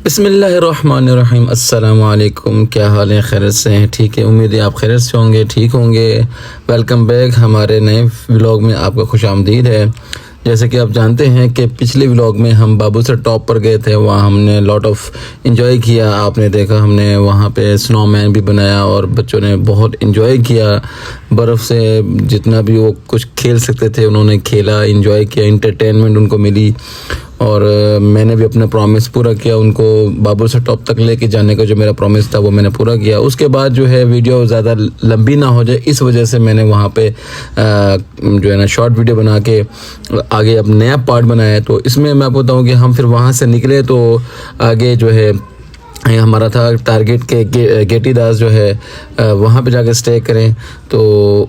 बिस्मिल्लाहिर्रहमानिर्रहीम। अस्सलाम वालेकुम। क्या हाल है? खैरियत से हैं? ठीक है, उम्मीद है आप खैरियत से होंगे, ठीक होंगे। Welcome back. हमारे नए व्लॉग में आपका खुशामदीद है। जैसे कि आप जानते हैं कि पिछले व्लॉग में हम बाबूसर टॉप पर गए थे, वहाँ हमने लॉट ऑफ इंजॉय किया। आपने देखा हमने वहाँ पे स्नोमैन भी बनाया और बच्चों ने बहुत इंजॉय किया। बर्फ़ से जितना भी वो कुछ खेल सकते थे उन्होंने खेला, इंजॉय किया, इंटरटेनमेंट उनको मिली। और मैंने भी अपना प्रॉमिस पूरा किया, उनको बाबूसर टॉप तक लेके जाने का जो मेरा प्रॉमिस था वो मैंने पूरा किया। उसके बाद जो है वीडियो ज़्यादा लंबी ना हो जाए, इस वजह से मैंने वहाँ पे जो है ना शॉर्ट वीडियो बना के आगे अब नया पार्ट बनाया है। तो इसमें मैं आपको बताऊँ कि हम फिर वहाँ से निकले तो आगे जो है हमारा था टारगेट के गेटी दास जो है वहाँ पे जाकर स्टे करें। तो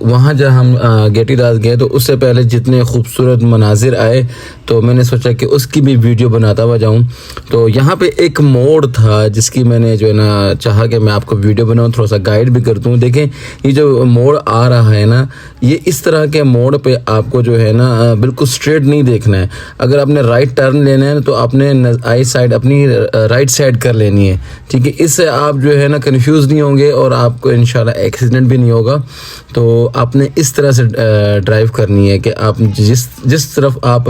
वहाँ जब हम गेटी दास गए तो उससे पहले जितने खूबसूरत मनाजिर आए तो मैंने सोचा कि उसकी भी वीडियो बनाता हुआ जाऊँ। तो यहाँ पे एक मोड़ था जिसकी मैंने जो है ना चाहा कि मैं आपको वीडियो बनाऊँ, थोड़ा सा गाइड भी कर दूँ। देखें ये जो मोड़ आ रहा है ना, ये इस तरह के मोड़ पे आपको जो है ना बिल्कुल स्ट्रेट नहीं देखना है। अगर आपने राइट टर्न लेना है तो आपने आई साइड अपनी राइट साइड कर लेनी है, ठीक है। इससे आप जो है ना कंफ्यूज नहीं होंगे और आपको इंशाल्लाह एक्सीडेंट भी नहीं होगा। तो आपने इस तरह से ड्राइव करनी है कि आप जिस तरफ आप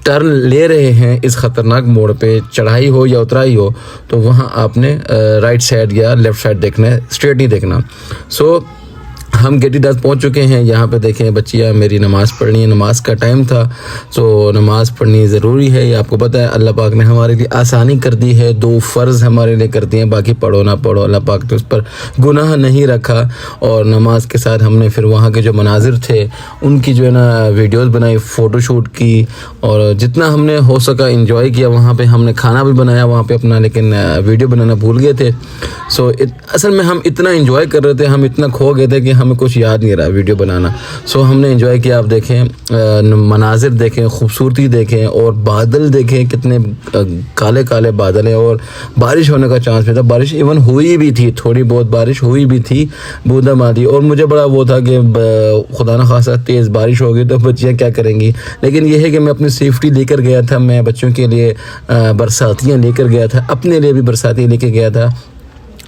टर्न ले रहे हैं इस ख़तरनाक मोड़ पे, चढ़ाई हो या उतराई हो, तो वहाँ आपने राइट साइड या लेफ़्ट साइड देखना है, स्ट्रेट नहीं देखना। सो हम गेटी दास पहुँच चुके हैं। यहाँ पे देखें बच्चियाँ मेरी नमाज़ पढ़नी है, नमाज़ का टाइम था। सो नमाज़ पढ़नी ज़रूरी है, ये आपको पता है। अल्लाह पाक ने हमारे लिए आसानी कर दी है, 2 फ़र्ज़ हमारे लिए कर दिए हैं, बाकी पढ़ो ना पढ़ो अल्लाह पाक ने उस पर गुनाह नहीं रखा। और नमाज के साथ हमने फिर वहाँ के जो मनाजिर थे उनकी जो है ना वीडियोज़ बनाई, फ़ोटोशूट की, और जितना हमने हो सका इंजॉय किया। वहाँ पर हमने खाना भी बनाया वहाँ पर अपना, लेकिन वीडियो बनाना भूल गए थे। सो असल में हम इतना इंजॉय कर रहे थे, हम इतना खो गए थे कि हमें कुछ याद नहीं रहा वीडियो बनाना। सो हमने एंजॉय किया। आप देखें मनाजिर देखें, खूबसूरती देखें, और बादल देखें कितने काले काले बादल हैं, और बारिश होने का चांस भी था। बारिश इवन हुई भी थी, थोड़ी बहुत बारिश हुई भी थी, बूंदाबांदी। और मुझे बड़ा वो था कि खुदा न खासा तेज़ बारिश होगी तो बच्चियाँ क्या करेंगी। लेकिन यह है कि मैं अपनी सेफ्टी लेकर गया था, मैं बच्चों के लिए बरसातियाँ लेकर गया था, अपने लिए भी बरसाती लेकर गया था।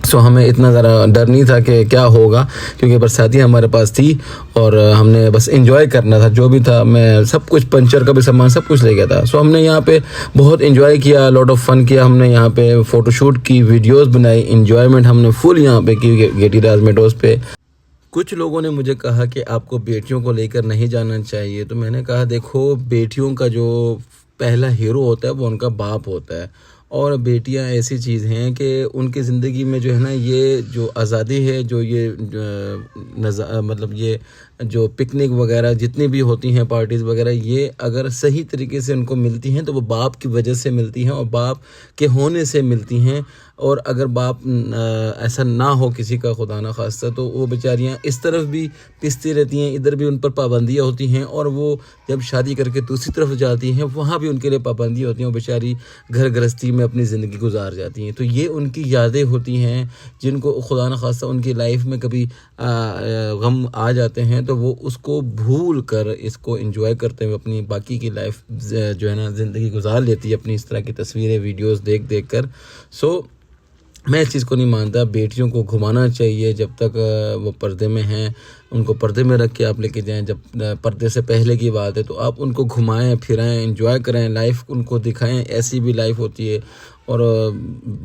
सो हमें इतना ज़रा डर नहीं था कि क्या होगा, क्योंकि बरसाती हमारे पास थी और हमने बस एंजॉय करना था। जो भी था मैं सब कुछ, पंचर का भी सामान सब कुछ ले गया था। सो हमने यहाँ पे बहुत एंजॉय किया, लॉट ऑफ फन किया। हमने यहाँ पे फ़ोटोशूट की, वीडियोस बनाई, एंजॉयमेंट हमने फुल यहाँ पे की गेटी दास मेडोज़ पे। कुछ लोगों ने मुझे कहा कि आपको बेटियों को लेकर नहीं जाना चाहिए, तो मैंने कहा देखो, बेटियों का जो पहला हीरो होता है वो उनका बाप होता है, और बेटियां ऐसी चीज़ हैं कि उनकी ज़िंदगी में जो है ना ये जो आज़ादी है, जो ये मतलब ये जो पिकनिक वगैरह जितनी भी होती हैं, पार्टीज़ वगैरह, ये अगर सही तरीके से उनको मिलती हैं तो वो बाप की वजह से मिलती हैं और बाप के होने से मिलती हैं। और अगर बाप ऐसा ना हो किसी का, खुदा ना खास्ता, तो वो बेचारियाँ इस तरफ भी पिसती रहती हैं, इधर भी उन पर पाबंदियाँ होती हैं, और वो जब शादी करके दूसरी तरफ जाती हैं वहाँ भी उनके लिए पाबंदियाँ होती हैं। वो बेचारी घर गृहस्थी में अपनी ज़िंदगी गुजार जाती हैं। तो ये उनकी यादें होती हैं जिनको खुदा न खास्ता उनकी लाइफ में कभी गम आ जाते हैं, तो वो उसको भूल कर इसको एंजॉय करते हुए अपनी बाकी की लाइफ जो है ना ज़िंदगी गुजार लेती है अपनी इस तरह की तस्वीरें, वीडियोस देख देख कर। सो मैं इस चीज़ को नहीं मानता। बेटियों को घुमाना चाहिए जब तक वो पर्दे में हैं, उनको पर्दे में रख के आप लेके जाएं। जब पर्दे से पहले की बात है तो आप उनको घुमाएं फिराएं, एंजॉय करें, लाइफ उनको दिखाएं, ऐसी भी लाइफ होती है। और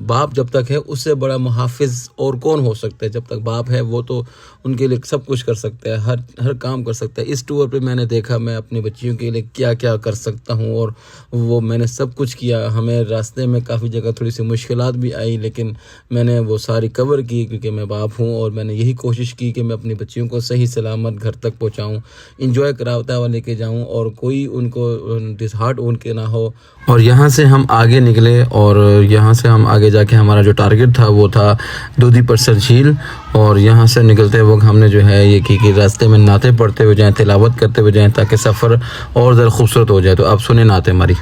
बाप जब तक है उससे बड़ा मुहाफ़िज़ और कौन हो सकता है। जब तक बाप है वो तो उनके लिए सब कुछ कर सकता है, हर काम कर सकता है। इस टूर पे मैंने देखा मैं अपनी बच्चियों के लिए क्या क्या कर सकता हूँ, और वो मैंने सब कुछ किया। हमें रास्ते में काफ़ी जगह थोड़ी सी मुश्किलात भी आई, लेकिन मैंने वो सारी कवर की क्योंकि मैं बाप हूँ, और मैंने यही कोशिश की कि मैं अपनी बच्चियों को सही सलामत घर तक पहुँचाऊँ, इंजॉय कराता हुआ लेके जाऊँ, और कोई उनको डिसहार्ट उनके ना हो। और यहाँ से हम आगे निकले, और यहाँ से हम आगे जाके हमारा जो टारगेट था वो था दूधी परसर झील। और यहाँ से निकलते वक्त हमने जो है ये कि रास्ते में नाते पढ़ते हुए जाएं, तिलावत करते हुए जाएं, ताकि सफ़र और ज़्यादा खूबसूरत हो जाए। तो आप सुने नाते हमारी।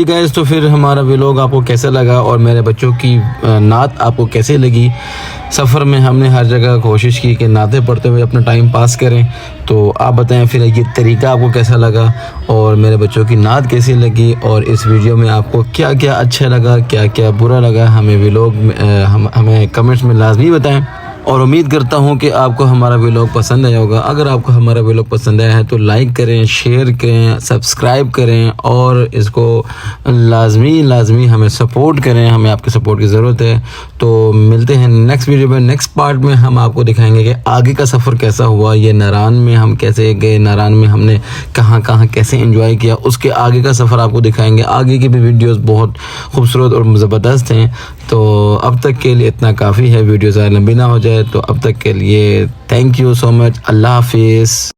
गाइस, तो फिर हमारा व्लॉग आपको कैसा लगा और मेरे बच्चों की नात आपको कैसे लगी। सफ़र में हमने हर जगह कोशिश की कि नातें पढ़ते हुए अपना टाइम पास करें। तो आप बताएं फिर ये तरीका आपको कैसा लगा और मेरे बच्चों की नात कैसी लगी, और इस वीडियो में आपको क्या क्या अच्छा लगा, क्या क्या बुरा लगा, हमें व्लॉग में हमें कमेंट्स में लाजमी बताएं। और उम्मीद करता हूँ कि आपको हमारा व्लॉग पसंद आया होगा। अगर आपको हमारा व्लॉग पसंद आया है तो लाइक करें, शेयर करें, सब्सक्राइब करें और इसको लाजमी हमें सपोर्ट करें। हमें आपके सपोर्ट की ज़रूरत है। तो मिलते हैं नेक्स्ट वीडियो में। नेक्स्ट पार्ट में हम आपको दिखाएंगे कि आगे का सफ़र कैसा हुआ, ये नारान में हम कैसे गए, नारान में हमने कहाँ कहाँ कैसे एंजॉय किया, उसके आगे का सफ़र आपको दिखाएंगे। आगे की भी वीडियोज़ बहुत खूबसूरत और ज़बरदस्त हैं। तो अब तक के लिए इतना काफ़ी है, वीडियो ज़्यादा लंबी ना हो जाए। तो अब तक के लिए थैंक यू सो मच। अल्लाह हाफिज़।